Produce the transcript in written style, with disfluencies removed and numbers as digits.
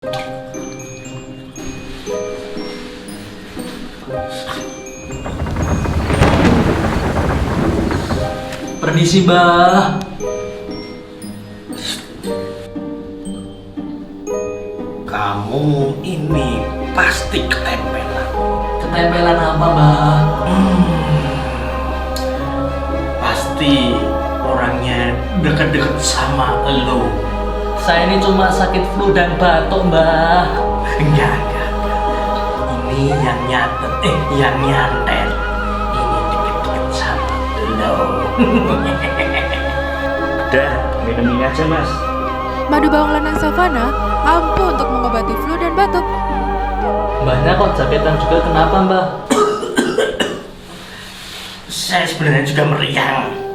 Permisi, Mbah. Kamu ini pasti ketempelan. Ketempelan apa, Mbah? Pasti orangnya deket-deket sama elo. Saya ini cuma sakit flu dan batuk, Mbah. Enggak. Ini yang nyantet. Ini deket-deket sama elo. Udah, minum ini aja mas. Madu bawang lanang savana ampuh untuk mengobati flu dan batuk. Mbahnya kok jaketan juga, kenapa, Mbah? Saya sebenarnya juga meriang.